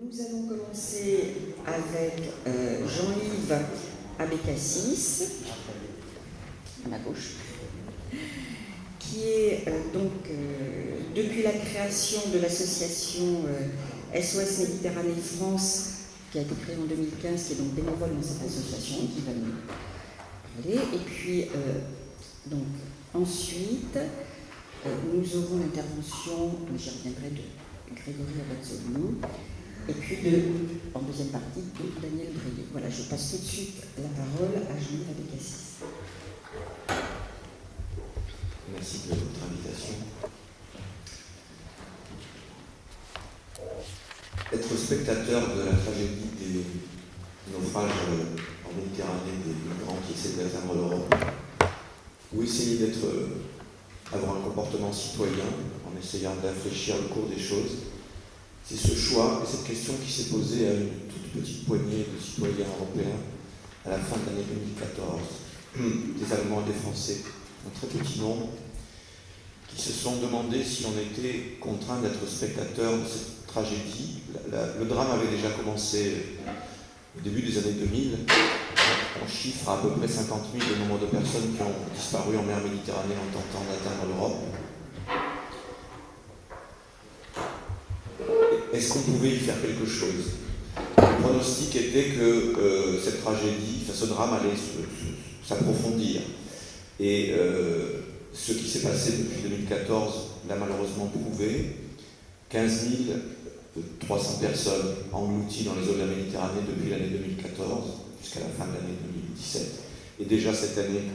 Nous allons commencer avec Jean-Yves Abécassis, à ma gauche, qui est depuis la création de l'association SOS Méditerranée France, qui a été créée en 2015, qui est donc bénévole dans cette association, qui va nous parler. Et puis, ensuite, nous aurons l'intervention, j'y reviendrai, de Grégory Abazzoglou, et puis en deuxième partie de Daniel Brieux. Voilà, je passe tout de suite la parole à Jean-Yves Abécassis. Merci de votre invitation. Être spectateur de la tragédie des naufrages en Méditerranée des migrants qui essaient d'atteindre l'Europe, ou essayer d'avoir un comportement citoyen en essayant d'infléchir le cours des choses, c'est ce choix et cette question qui s'est posée à une toute petite poignée de citoyens européens à la fin de l'année 2014, des Allemands et des Français, un très petit nombre, qui se sont demandé si on était contraint d'être spectateur de cette tragédie. Le drame avait déjà commencé au début des années 2000. On chiffre à peu près 50 000 le nombre de personnes qui ont disparu en mer Méditerranée en tentant d'atteindre l'Europe. Est-ce qu'on pouvait y faire quelque chose? Le pronostic était que cette tragédie, ce drame allait s'approfondir. Et ce qui s'est passé depuis 2014 l'a malheureusement prouvé. 15 300 personnes englouties dans les eaux de la Méditerranée depuis l'année 2014 jusqu'à la fin de l'année 2017. Et déjà cette année,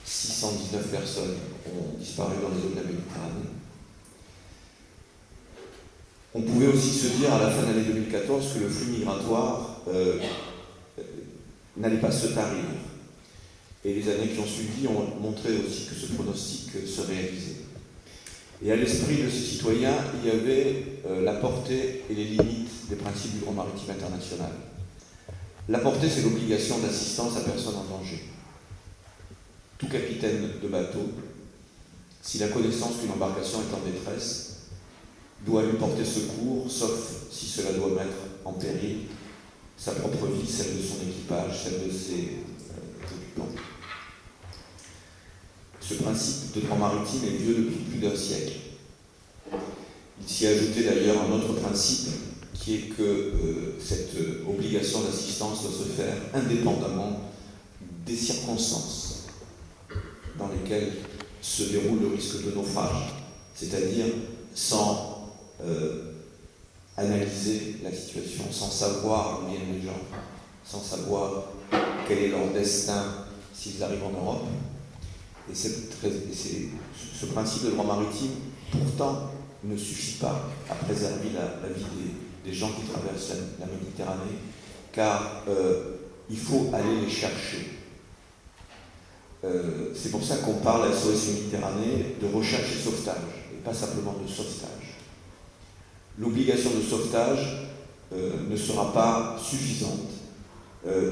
619 personnes ont disparu dans les eaux de la Méditerranée. On pouvait aussi se dire à la fin de l'année 2014 que le flux migratoire n'allait pas se tarir. Et les années qui ont suivi ont montré aussi que ce pronostic se réalisait. Et à l'esprit de ces citoyens, il y avait la portée et les limites des principes du droit maritime international. La portée, c'est l'obligation d'assistance à personne en danger. Tout capitaine de bateau, s'il a connaissance qu'une embarcation est en détresse, doit lui porter secours, sauf si cela doit mettre en péril sa propre vie, celle de son équipage, celle de ses occupants. Ce principe de droit maritime est vieux depuis plus d'un siècle. Il s'y a ajouté d'ailleurs un autre principe, qui est que cette obligation d'assistance doit se faire indépendamment des circonstances dans lesquelles se déroule le risque de naufrage, c'est-à-dire sans analyser la situation, sans savoir où viennent les gens, sans savoir quel est leur destin s'ils arrivent en Europe. Et ce principe de droit maritime, pourtant, ne suffit pas à préserver la vie des gens qui traversent la Méditerranée, car il faut aller les chercher. C'est pour ça qu'on parle à SOS Méditerranée de recherche et sauvetage, et pas simplement de sauvetage. L'obligation de sauvetage ne sera pas suffisante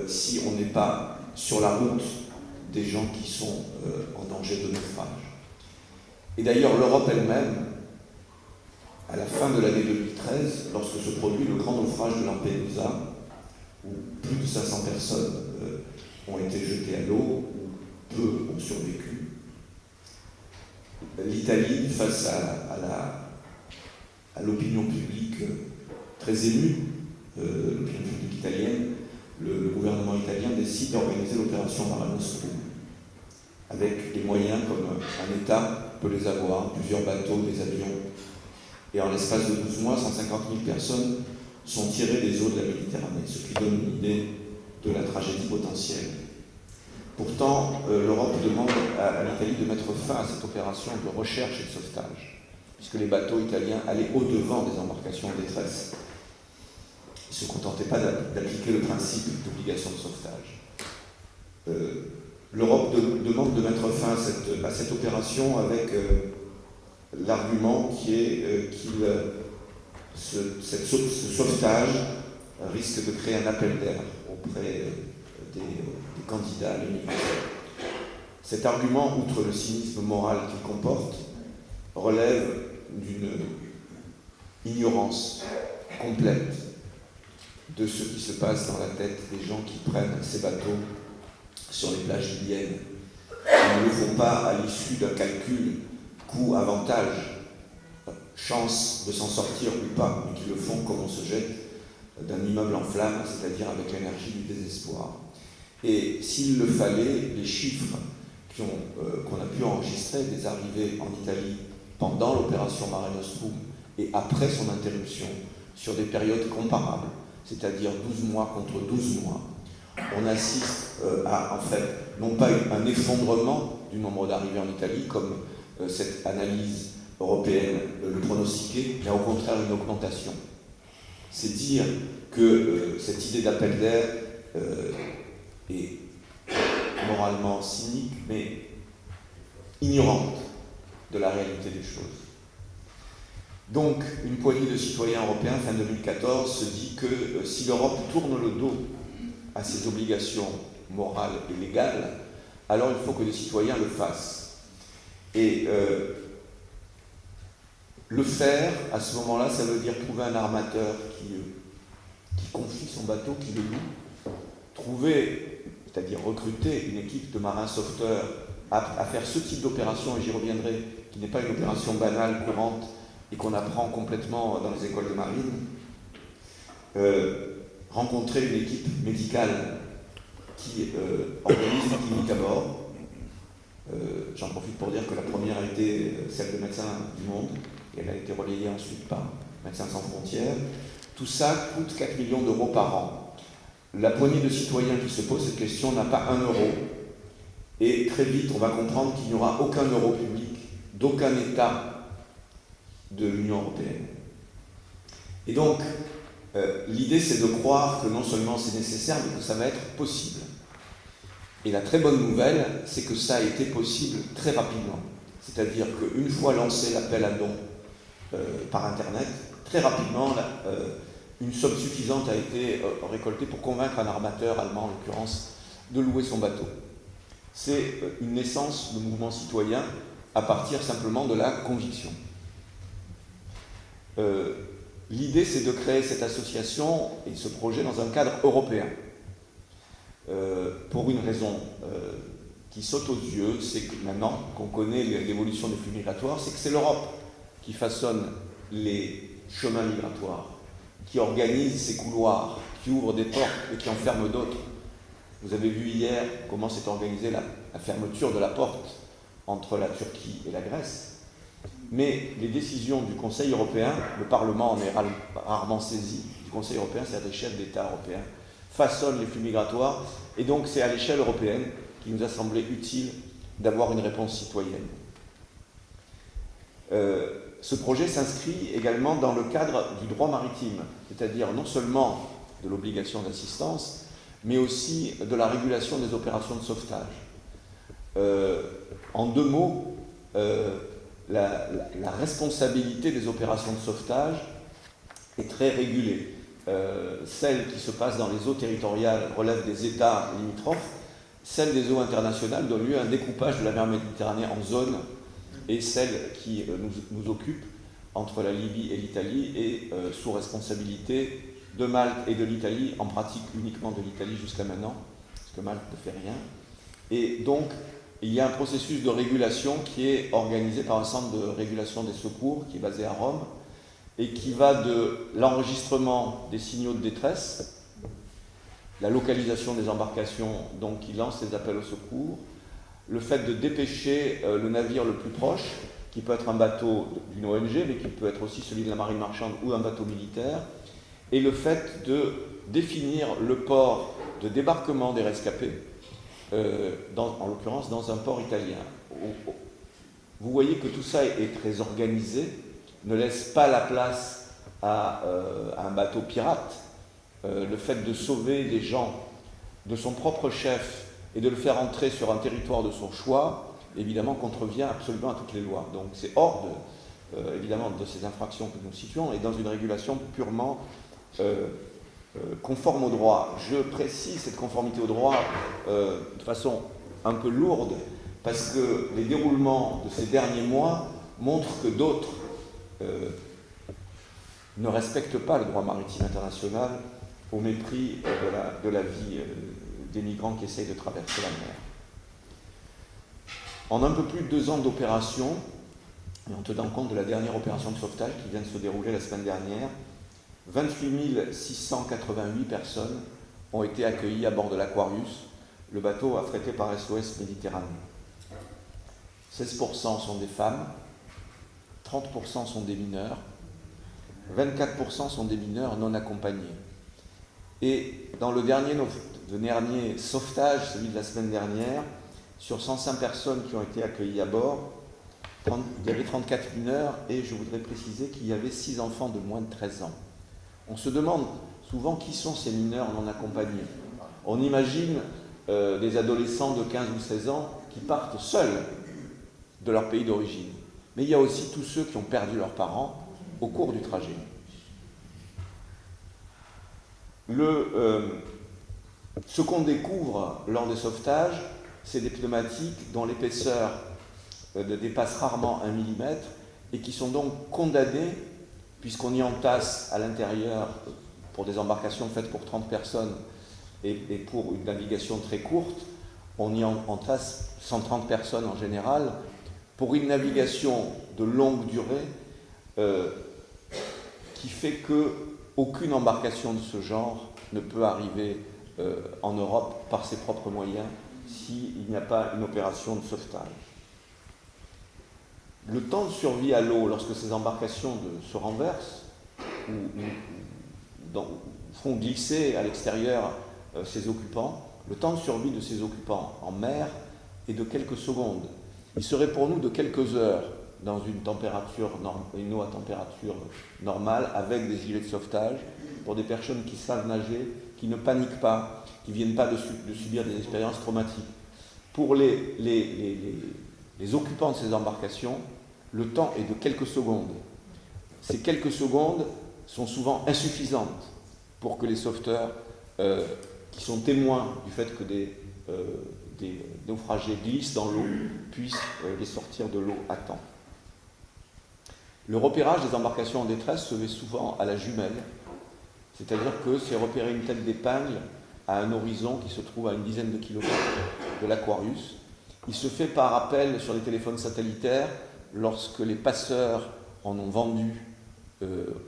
si on n'est pas sur la route des gens qui sont en danger de naufrage. Et d'ailleurs, l'Europe elle-même, à la fin de l'année 2013, lorsque se produit le grand naufrage de Lampedusa, où plus de 500 personnes ont été jetées à l'eau, où peu ont survécu, l'Italie, face à l'opinion publique très émue, l'opinion publique italienne, le gouvernement italien décide d'organiser l'opération Mare Nostrum, avec des moyens comme un État peut les avoir, plusieurs bateaux, des avions. Et en l'espace de 12 mois, 150 000 personnes sont tirées des eaux de la Méditerranée, ce qui donne une idée de la tragédie potentielle. Pourtant, l'Europe demande à l'Italie de mettre fin à cette opération de recherche et de sauvetage, puisque les bateaux italiens allaient au-devant des embarcations en détresse. Ils ne se contentaient pas d'appliquer le principe d'obligation de sauvetage. L'Europe demande de mettre fin à cette opération avec l'argument qui est ce sauvetage risque de créer un appel d'air auprès des candidats à l'immigration. Cet argument, outre le cynisme moral qu'il comporte, relève d'une ignorance complète de ce qui se passe dans la tête des gens qui prennent ces bateaux sur les plages libyennes. Ils ne le font pas à l'issue d'un calcul coût-avantage, chance de s'en sortir ou pas, mais qui le font comme on se jette d'un immeuble en flammes, c'est-à-dire avec l'énergie du désespoir. Et s'il le fallait, les chiffres qu'on a pu enregistrer des arrivées en Italie pendant l'opération Mare Nostrum et après son interruption, sur des périodes comparables, c'est-à-dire 12 mois contre 12 mois, on assiste à, en fait, non pas un effondrement du nombre d'arrivées en Italie, comme cette analyse européenne le pronostiquait, mais au contraire une augmentation. C'est dire que cette idée d'appel d'air est moralement cynique, mais ignorante de la réalité des choses. Donc, une poignée de citoyens européens, fin 2014, se dit que si l'Europe tourne le dos à ses obligations morales et légales, alors il faut que les citoyens le fassent. Et le faire, à ce moment-là, ça veut dire trouver un armateur qui confie son bateau, qui le loue, trouver, c'est-à-dire recruter une équipe de marins sauveteurs aptes à faire ce type d'opération, et j'y reviendrai, qui n'est pas une opération banale, courante, et qu'on apprend complètement dans les écoles de marine, rencontrer une équipe médicale qui organise une clinique à bord. J'en profite pour dire que la première a été celle de Médecins du Monde, et elle a été relayée ensuite par Médecins sans frontières. Tout ça coûte 4 millions d'euros par an. La poignée de citoyens qui se pose cette question n'a pas 1 euro, et très vite on va comprendre qu'il n'y aura aucun euro public d'aucun État de l'Union européenne. Et donc, l'idée c'est de croire que non seulement c'est nécessaire, mais que ça va être possible. Et la très bonne nouvelle, c'est que ça a été possible très rapidement. C'est-à-dire qu'une fois lancé l'appel à dons par Internet, très rapidement, une somme suffisante a été récoltée pour convaincre un armateur allemand, en l'occurrence, de louer son bateau. C'est une naissance de mouvement citoyen à partir simplement de la conviction. L'idée, c'est de créer cette association et ce projet dans un cadre européen. Pour une raison qui saute aux yeux, c'est que maintenant qu'on connaît l'évolution des flux migratoires, c'est que c'est l'Europe qui façonne les chemins migratoires, qui organise ces couloirs, qui ouvre des portes et qui en ferme d'autres. Vous avez vu hier comment s'est organisée la fermeture de la porte entre la Turquie et la Grèce. Mais les décisions du Conseil européen, le Parlement en est rarement saisi, du Conseil européen, c'est à l'échelle d'États européens, façonnent les flux migratoires, et donc c'est à l'échelle européenne qu'il nous a semblé utile d'avoir une réponse citoyenne. Ce projet s'inscrit également dans le cadre du droit maritime, c'est-à-dire non seulement de l'obligation d'assistance, mais aussi de la régulation des opérations de sauvetage. En 2 mots, la responsabilité des opérations de sauvetage est très régulée. Celles qui se passent dans les eaux territoriales relèvent des États limitrophes. Celles des eaux internationales donnent lieu à un découpage de la mer Méditerranée en zones, et celle qui nous occupe entre la Libye et l'Italie est sous responsabilité de Malte et de l'Italie, en pratique uniquement de l'Italie jusqu'à maintenant, parce que Malte ne fait rien. Et donc, il y a un processus de régulation qui est organisé par un centre de régulation des secours qui est basé à Rome et qui va de l'enregistrement des signaux de détresse, la localisation des embarcations donc qui lancent les appels au secours, le fait de dépêcher le navire le plus proche, qui peut être un bateau d'une ONG, mais qui peut être aussi celui de la marine marchande ou un bateau militaire, et le fait de définir le port de débarquement des rescapés, en l'occurrence dans un port italien. Vous voyez que tout ça est très organisé, ne laisse pas la place à un bateau pirate. Le fait de sauver des gens de son propre chef et de le faire entrer sur un territoire de son choix, évidemment, contrevient absolument à toutes les lois. Donc c'est hors évidemment de ces infractions que nous situons et dans une régulation purement conforme au droit. Je précise cette conformité au droit de façon un peu lourde, parce que les déroulements de ces derniers mois montrent que d'autres ne respectent pas le droit maritime international au mépris de la vie des migrants qui essayent de traverser la mer. En un peu plus de 2 ans d'opération, et en tenant compte de la dernière opération de sauvetage qui vient de se dérouler la semaine dernière, 28 688 personnes ont été accueillies à bord de l'Aquarius, le bateau affrété par SOS Méditerranée. 16% sont des femmes, 30% sont des mineurs, 24% sont des mineurs non accompagnés. Et dans le dernier sauvetage, celui de la semaine dernière, sur 105 personnes qui ont été accueillies à bord, il y avait 34 mineurs et je voudrais préciser qu'il y avait 6 enfants de moins de 13 ans. On se demande souvent qui sont ces mineurs non accompagnés. On imagine des adolescents de 15 ou 16 ans qui partent seuls de leur pays d'origine. Mais il y a aussi tous ceux qui ont perdu leurs parents au cours du trajet. Ce qu'on découvre lors des sauvetages, c'est des pneumatiques dont l'épaisseur dépasse rarement 1 mm et qui sont donc condamnés, puisqu'on y entasse à l'intérieur, pour des embarcations faites pour 30 personnes et pour une navigation très courte, on y entasse 130 personnes en général, pour une navigation de longue durée qui fait qu'aucune embarcation de ce genre ne peut arriver en Europe par ses propres moyens s'il n'y a pas une opération de sauvetage. Le temps de survie à l'eau, lorsque ces embarcations se renversent ou font glisser à l'extérieur ces occupants, le temps de survie de ces occupants en mer est de quelques secondes. Il serait pour nous de quelques heures dans une eau à température normale avec des gilets de sauvetage pour des personnes qui savent nager, qui ne paniquent pas, qui ne viennent pas de subir des expériences traumatiques. Pour les occupants de ces embarcations, le temps est de quelques secondes. Ces quelques secondes sont souvent insuffisantes pour que les sauveteurs, qui sont témoins du fait que des naufragés glissent dans l'eau, puissent les sortir de l'eau à temps. Le repérage des embarcations en détresse se fait souvent à la jumelle, c'est-à-dire que c'est repérer une tête d'épingle à un horizon qui se trouve à une dizaine de kilomètres de l'Aquarius. Il se fait par appel sur les téléphones satellitaires lorsque les passeurs en ont vendu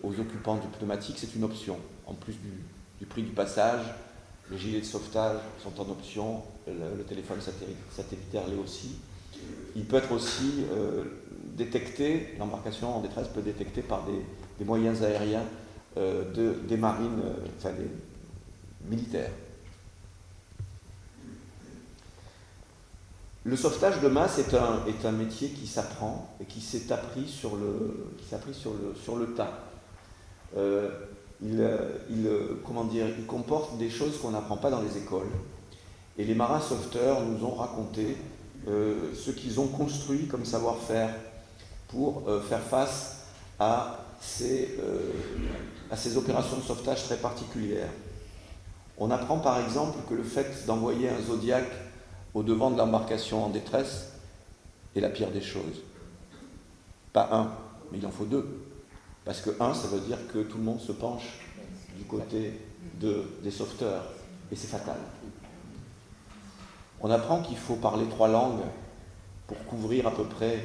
aux occupants du pneumatique. C'est une option. En plus du prix du passage, les gilets de sauvetage sont en option, le téléphone satellitaire l'est aussi. Il peut être aussi détecté, l'embarcation en détresse peut être détectée par des moyens aériens des marines, des militaires. Le sauvetage de masse est un métier qui s'apprend et qui s'est appris sur le tas. Il comporte des choses qu'on n'apprend pas dans les écoles. Et les marins sauveteurs nous ont raconté ce qu'ils ont construit comme savoir-faire pour faire face à ces opérations de sauvetage très particulières. On apprend par exemple que le fait d'envoyer un Zodiac au devant de l'embarcation en détresse est la pire des choses. Pas un, mais il en faut 2. Parce que 1, ça veut dire que tout le monde se penche du côté des sauveteurs. Et c'est fatal. On apprend qu'il faut parler 3 langues pour couvrir à peu près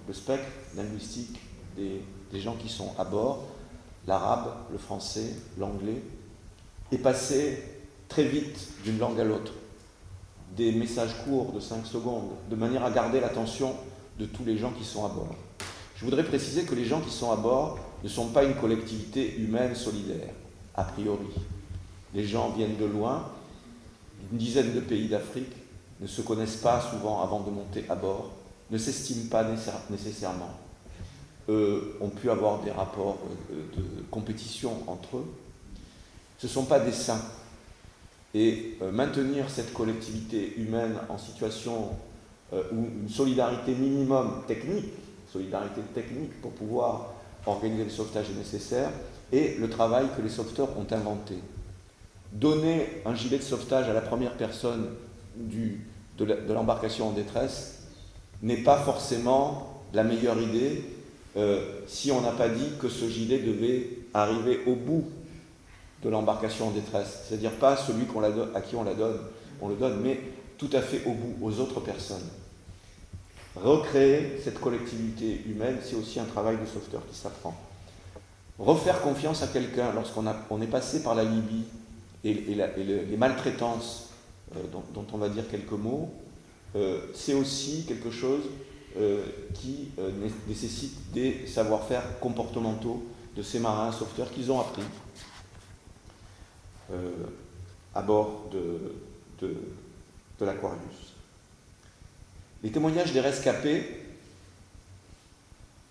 le spectre linguistique des gens qui sont à bord. L'arabe, le français, l'anglais. Et passer très vite d'une langue à l'autre. Des messages courts de 5 secondes, de manière à garder l'attention de tous les gens qui sont à bord. Je voudrais préciser que les gens qui sont à bord ne sont pas une collectivité humaine solidaire, a priori. Les gens viennent de loin, une dizaine de pays d'Afrique, ne se connaissent pas souvent avant de monter à bord, ne s'estiment pas nécessairement, ont pu avoir des rapports de compétition entre eux. Ce ne sont pas des saints. Et maintenir cette collectivité humaine en situation où une solidarité minimum technique, pour pouvoir organiser le sauvetage est nécessaire, et le travail que les sauveteurs ont inventé. Donner un gilet de sauvetage à la première personne de l'embarcation en détresse n'est pas forcément la meilleure idée si on n'a pas dit que ce gilet devait arriver au bout de l'embarcation en détresse, c'est-à-dire pas celui à qui on le donne, mais tout à fait au bout, aux autres personnes. Recréer cette collectivité humaine, c'est aussi un travail de sauveteur qui s'apprend. Refaire confiance à quelqu'un lorsqu'on est passé par la Libye et les maltraitances dont on va dire quelques mots, c'est aussi quelque chose qui nécessite des savoir-faire comportementaux de ces marins sauveteurs qu'ils ont appris à bord de l'Aquarius. Les témoignages des rescapés,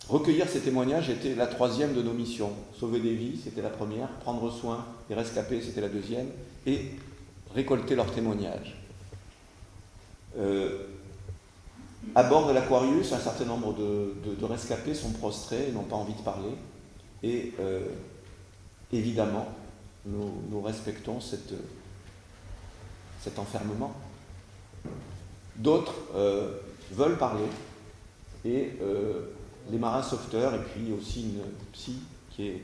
recueillir ces témoignages était la troisième de nos missions. Sauver des vies, c'était la première, prendre soin des rescapés, c'était la deuxième, et récolter leurs témoignages. À bord de l'Aquarius, un certain nombre de rescapés sont prostrés et n'ont pas envie de parler. Et évidemment, nous respectons cet enfermement. D'autres veulent parler et les marins sauveteurs et puis aussi une psy qui est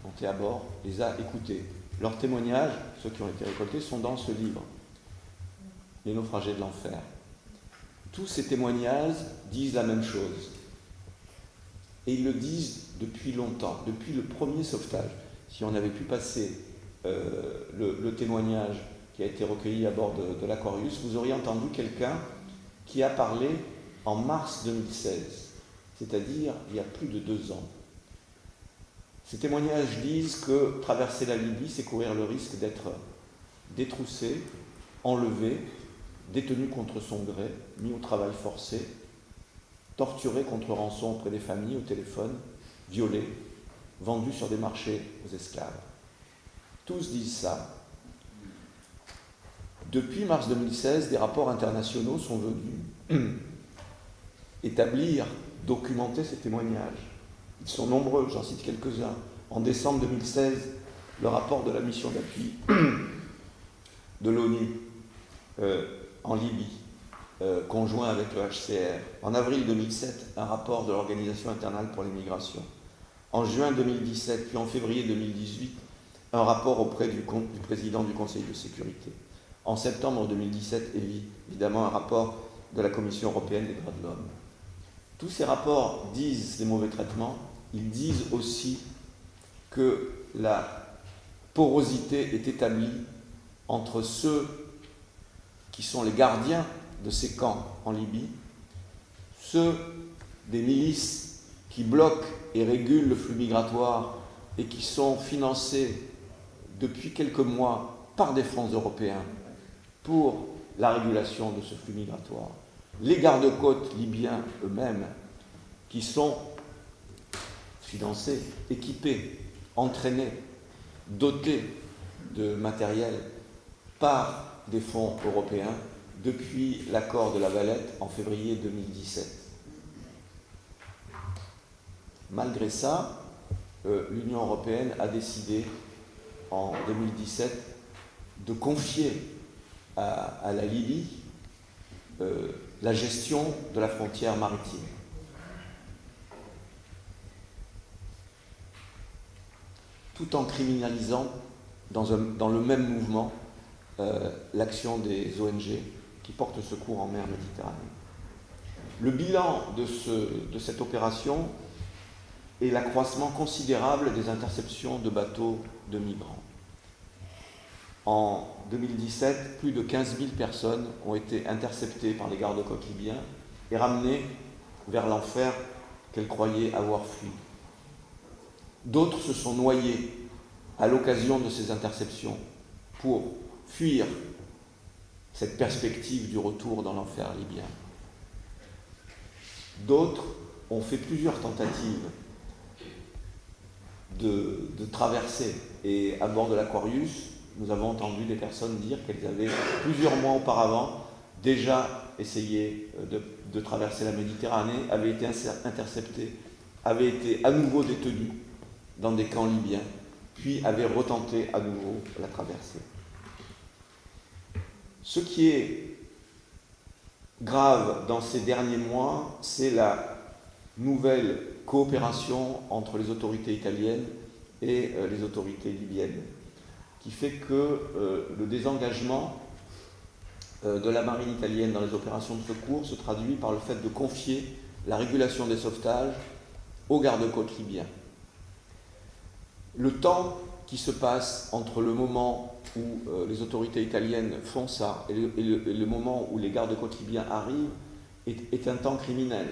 montée à bord les a écoutés. Leurs témoignages, ceux qui ont été récoltés, sont dans ce livre, Les naufragés de l'enfer. Tous ces témoignages disent la même chose. Et ils le disent depuis longtemps, depuis le premier sauvetage. Si on avait pu passer le témoignage qui a été recueilli à bord de l'Aquarius, vous auriez entendu quelqu'un qui a parlé en mars 2016, c'est-à-dire il y a plus de 2 ans. Ces témoignages disent que traverser la Libye, c'est courir le risque d'être détroussé, enlevé, détenu contre son gré, mis au travail forcé, torturé contre rançon auprès des familles au téléphone, violé, vendu sur des marchés aux esclaves. Tous disent ça. Depuis mars 2016, des rapports internationaux sont venus établir, documenter ces témoignages. Ils sont nombreux, j'en cite quelques-uns. En décembre 2016, le rapport de la mission d'appui de l'ONU en Libye, conjoint avec le HCR. En avril 2007, un rapport de l'Organisation internationale pour les migrations. En juin 2017, puis en février 2018, un rapport auprès du président du Conseil de sécurité. En septembre 2017, évidemment, un rapport de la Commission européenne des droits de l'homme. Tous ces rapports disent les mauvais traitements, ils disent aussi que la porosité est établie entre ceux qui sont les gardiens de ces camps en Libye, ceux des milices qui bloquent et régulent le flux migratoire et qui sont financés depuis quelques mois par des fonds européens pour la régulation de ce flux migratoire, les gardes-côtes libyens eux-mêmes qui sont financés, équipés, entraînés, dotés de matériel par des fonds européens depuis l'accord de La Valette en février 2017. Malgré ça, l'Union européenne a décidé en 2017 de confier à la Libye la gestion de la frontière maritime. Tout en criminalisant dans le même mouvement l'action des ONG qui portent secours en mer Méditerranée. Le bilan de cette opération est l'accroissement considérable des interceptions de bateaux de migrants. En 2017, plus de 15 000 personnes ont été interceptées par les gardes-côtes libyens et ramenées vers l'enfer qu'elles croyaient avoir fui. D'autres se sont noyés à l'occasion de ces interceptions pour fuir cette perspective du retour dans l'enfer libyen. D'autres ont fait plusieurs tentatives de traverser. Et à bord de l'Aquarius, nous avons entendu des personnes dire qu'elles avaient, plusieurs mois auparavant, déjà essayé de traverser la Méditerranée, avaient été interceptées, avaient été à nouveau détenues dans des camps libyens, puis avaient retenté à nouveau la traversée. Ce qui est grave dans ces derniers mois, c'est la nouvelle coopération entre les autorités italiennes et les autorités libyennes, qui fait que le désengagement de la marine italienne dans les opérations de secours se traduit par le fait de confier la régulation des sauvetages aux gardes-côtes libyens. Le temps qui se passe entre le moment où les autorités italiennes font ça et le moment où les gardes-côtes libyens arrivent est un temps criminel.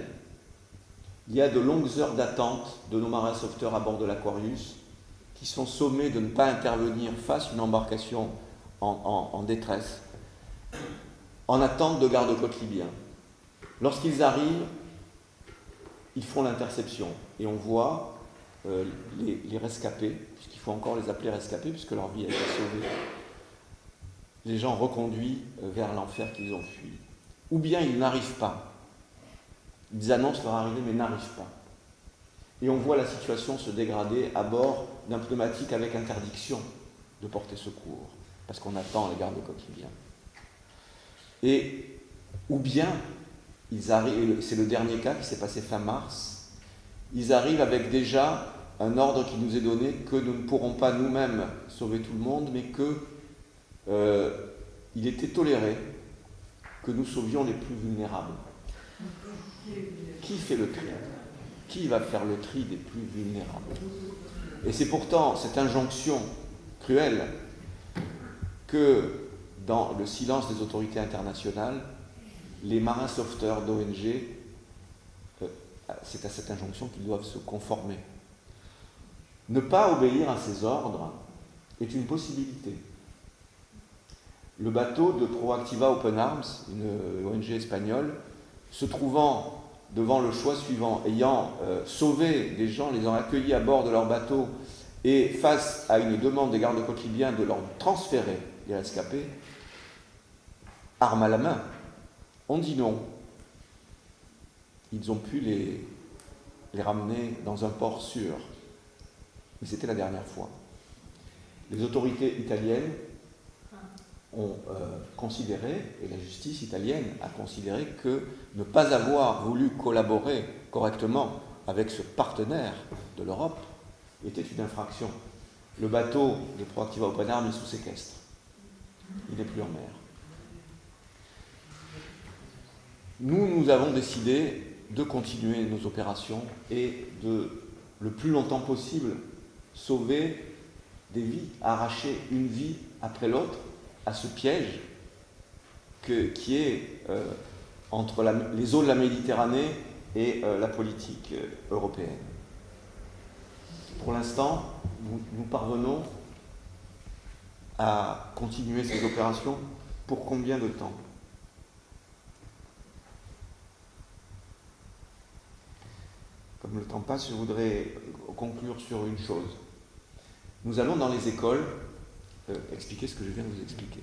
Il y a de longues heures d'attente de nos marins sauveteurs à bord de l'Aquarius qui sont sommés de ne pas intervenir face à une embarcation en détresse, en attente de garde-côtes libyens. Lorsqu'ils arrivent, ils font l'interception et on voit les rescapés, puisqu'il faut encore les appeler rescapés puisque leur vie a été sauvée, les gens reconduits vers l'enfer qu'ils ont fui. Ou bien ils n'arrivent pas. Ils annoncent leur arrivée mais n'arrivent pas. Et on voit la situation se dégrader à bord d'un pneumatique avec interdiction de porter secours, parce qu'on attend les gardes-côtes libyens. Et, ou bien, ils arrivent, c'est le dernier cas qui s'est passé fin mars, ils arrivent avec déjà un ordre qui nous est donné que nous ne pourrons pas nous-mêmes sauver tout le monde, mais qu'il était toléré que nous sauvions les plus vulnérables. Qui fait le tri ? Qui va faire le tri des plus vulnérables ? Et c'est pourtant cette injonction cruelle que, dans le silence des autorités internationales, les marins sauveteurs d'ONG, c'est à cette injonction qu'ils doivent se conformer. Ne pas obéir à ces ordres est une possibilité. Le bateau de Proactiva Open Arms, une ONG espagnole, se trouvant devant le choix suivant, ayant sauvé des gens, les ayant accueillis à bord de leur bateau, et face à une demande des gardes-côtes libyens de leur transférer les rescapés, armes à la main, on dit non. Ils ont pu les ramener dans un port sûr. Mais c'était la dernière fois. Les autorités italiennes ont considéré, et la justice italienne a considéré, que ne pas avoir voulu collaborer correctement avec ce partenaire de l'Europe était une infraction. Le bateau de Proactiva Open Arms est sous séquestre. Il n'est plus en mer. Nous avons décidé de continuer nos opérations et de, le plus longtemps possible, sauver des vies, arracher une vie après l'autre à ce piège qui est entre les eaux de la Méditerranée et la politique européenne. Pour l'instant, nous parvenons à continuer ces opérations pour combien de temps ? Comme le temps passe, je voudrais conclure sur une chose. Nous allons dans les écoles expliquer ce que je viens de vous expliquer.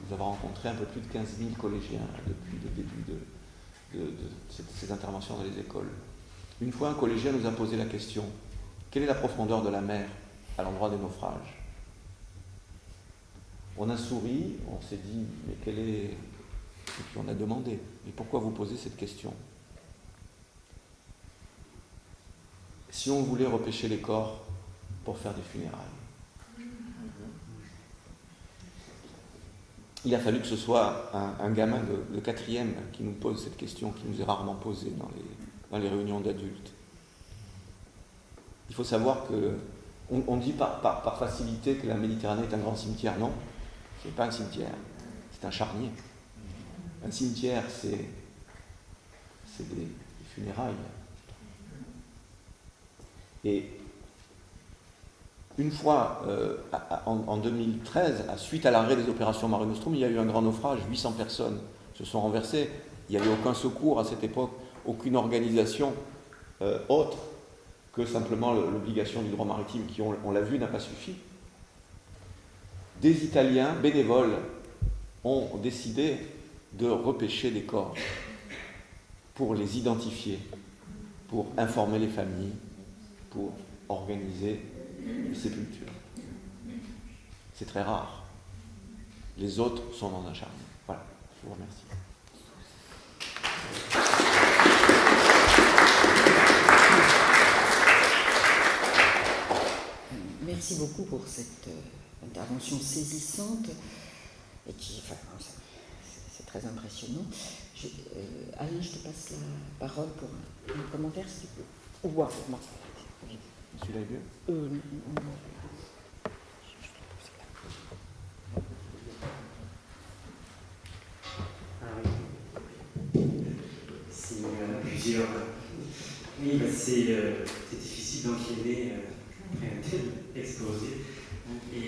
Nous avons rencontré un peu plus de 15 000 collégiens depuis le début de ces interventions dans les écoles. Une fois, un collégien nous a posé la question: quelle est la profondeur de la mer à l'endroit des naufrages ? On a souri, on s'est dit, mais quelle est... Et puis on a demandé, mais pourquoi vous posez cette question ? Si on voulait repêcher les corps pour faire des funérailles, il a fallu que ce soit un gamin de 4e qui nous pose cette question, qui nous est rarement posée dans les réunions d'adultes. Il faut savoir que on dit par facilité que la Méditerranée est un grand cimetière. Non, ce n'est pas un cimetière, c'est un charnier. Un cimetière, c'est des funérailles. Et une fois, en 2013, suite à l'arrêt des opérations Mare Nostrum, il y a eu un grand naufrage, 800 personnes se sont renversées. Il n'y avait aucun secours à cette époque, aucune organisation autre que simplement l'obligation du droit maritime qui, on l'a vu, n'a pas suffi. Des Italiens bénévoles ont décidé de repêcher des corps pour les identifier, pour informer les familles, pour organiser les sépultures. C'est très rare. Les autres sont dans un charme. Voilà, je vous remercie. cette intervention saisissante et qui, enfin, c'est très impressionnant. Alain, je te passe la parole pour un commentaire, si tu peux. Ou voir, moi. Celui-là est mieux C'est plusieurs. Oui, c'est difficile d'enchaîner après un tel exposé. Et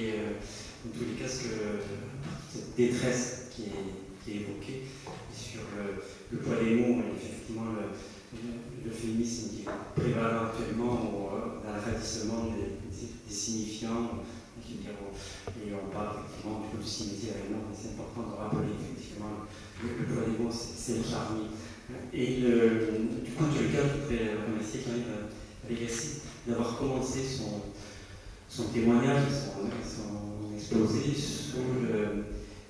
dans tous les cas, cette détresse qui est évoquée sur le poids des mots, et effectivement le féminisme qui est prévalent actuellement dans le radissement des signifiants. Et on parle effectivement du cimetière et non, c'est important de rappeler effectivement le poids des mots, c'est le charme. Et du coup, en tout cas, je voudrais remercier Karine Legacy d'avoir commencé son témoignage, son exposé sur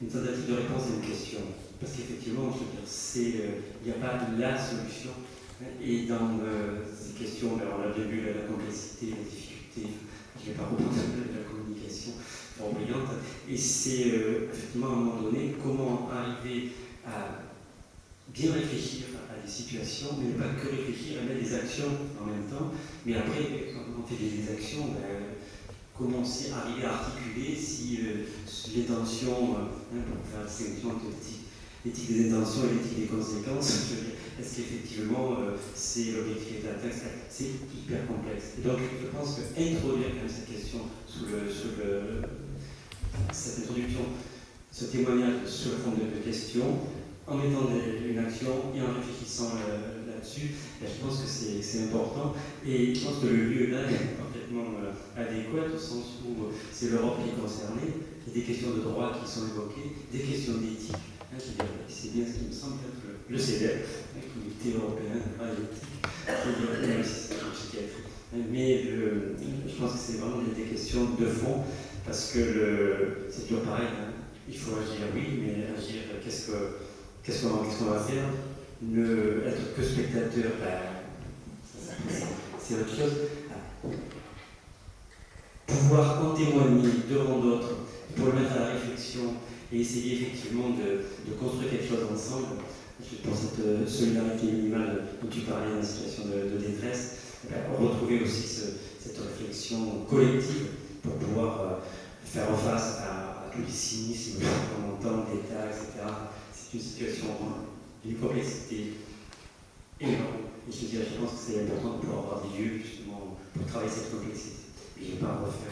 une tentative de réponse à une question. Parce qu'effectivement, je veux dire, il n'y a pas la solution. Et dans ces questions, on a bien vu la complexité, la difficulté, je ne vais pas reprendre la communication brillante. Et c'est effectivement à un moment donné comment arriver à bien réfléchir à des situations, mais pas que réfléchir à mettre des actions en même temps, mais après, quand on fait des actions, commencer à arriver à articuler si l'intention, pour faire la distinction entre l'éthique des intentions et l'éthique des conséquences, est-ce qu'effectivement c'est l'objectif est atteint, c'est hyper complexe. Et donc je pense qu'introduire quand même cette question cette introduction, ce témoignage sur le fond de questions, en mettant une action et en réfléchissant là-dessus, je pense que c'est important. Et je pense que le lieu là est parfaitement adéquat, au sens où c'est l'Europe qui est concernée, il y a des questions de droit qui sont évoquées, des questions d'éthique. C'est bien ce qui me semble être le CEDEF, le Comité européen de droit et d'éthique, mais je pense que c'est vraiment des questions de fond, parce que c'est toujours pareil, il faut agir, oui, mais agir, qu'est-ce qu'on va faire? Ne être que spectateur, c'est autre chose. Pouvoir en témoigner devant d'autres, pour le mettre à la réflexion et essayer effectivement de construire quelque chose ensemble. Pour cette solidarité minimale dont tu parlais dans une situation de détresse, retrouver aussi cette réflexion collective pour pouvoir faire face à tous les cynismes qu'on entend, d'État, etc. C'est une situation d'une complexité énorme. Et je pense que c'est important de pouvoir avoir des lieux justement pour travailler cette complexité. Et je ne vais pas refaire